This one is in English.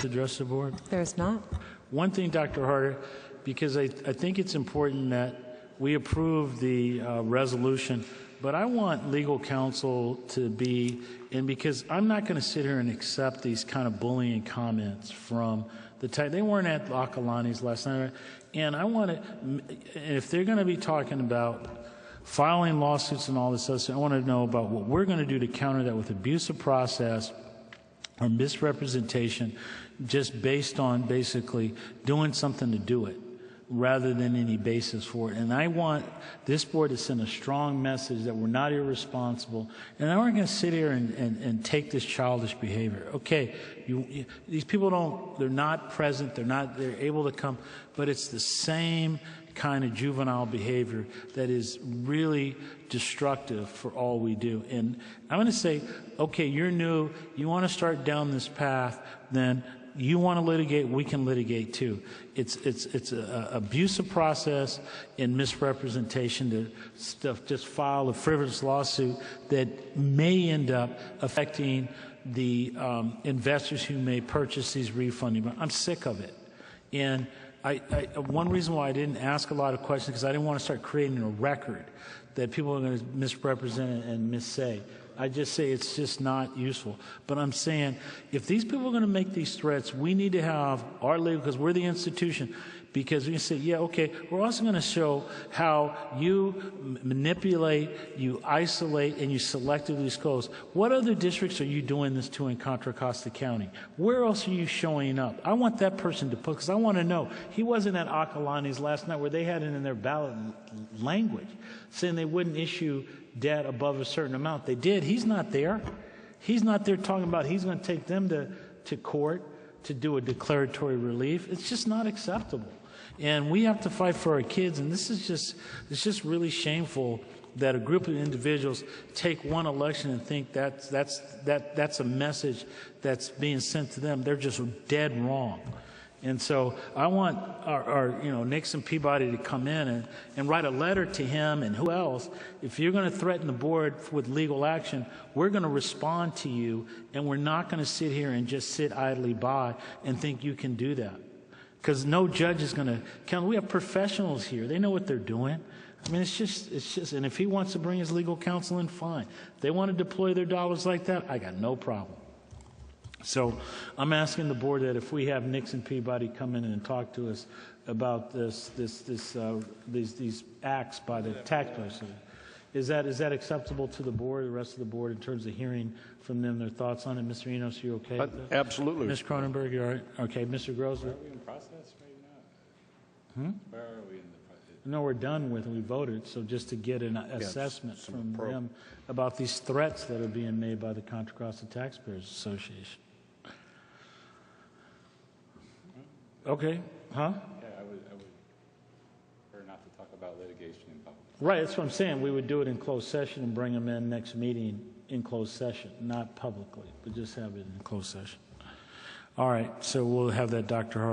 address the board? There's not. One thing, Dr. Harder, because I think it's important that we approve the resolution, but I want legal counsel to be, and because I'm not going to sit here and accept these kind of bullying comments from the type, they weren't at Akalani's last night, and I want to, if they're going to be talking about filing lawsuits and all this other stuff, I want to know about what we're going to do to counter that with abusive process or misrepresentation, just based on basically doing something to do it rather than any basis for it. And I want this board to send a strong message that we're not irresponsible, and I aren't going to sit here and take this childish behavior. Okay, these people they're not present, they're able to come, but it's the same kind of juvenile behavior that is really destructive for all we do. And I'm going to say, okay, you're new, you want to start down this path, then you want to litigate, we can litigate too. It's an abusive process and misrepresentation to just file a frivolous lawsuit that may end up affecting the investors who may purchase these refunding. I'm sick of it. And one reason why I didn't ask a lot of questions, because I didn't want to start creating a record that people are going to misrepresent and missay. I just say it's just not useful. But I'm saying if these people are going to make these threats, we need to have our legal, because we're the institution, because we can say, yeah, okay, we're also going to show how you manipulate, you isolate, and you selectively disclose. What other districts are you doing this to in Contra Costa County? Where else are you showing up? I want that person to put, because I want to know. He wasn't at Akalani's last night where they had it in their ballot language, saying they wouldn't issue debt above a certain amount. They did. He's not there. He's not there talking about he's going to take them to court to do a declaratory relief. It's just not acceptable. And we have to fight for our kids, and it's just really shameful that a group of individuals take one election and think that's a message that's being sent to them. They're just dead wrong. And so I want our Nixon Peabody to come in and write a letter to him and who else. If you're going to threaten the board with legal action, we're going to respond to you, and we're not going to sit here and just sit idly by and think you can do that. Because no judge is going to count. We have professionals here. They know what they're doing. I mean, it's just, and if he wants to bring his legal counsel in, fine. If they want to deploy their dollars like that, I got no problem. So I'm asking the board that if we have Nixon Peabody come in and talk to us about these acts by the taxpayers, is that acceptable to the board, the rest of the board, in terms of hearing from them their thoughts on it? Mr. Enos, are you okay with that? Absolutely. Ms. Cronenberg, you all right? Okay, Mr. Gross? Are we in process right now? Where are we in the process? No, we're done with it. We voted, so just to get an assessment from them about these threats that are being made by the Contra Costa Taxpayers Association. Okay, huh? Yeah, I would prefer not to talk about litigation in public. Right, that's what I'm saying. We would do it in closed session and bring them in next meeting in closed session, not publicly, but just have it in closed session. All right, so we'll have that, Dr. Hart.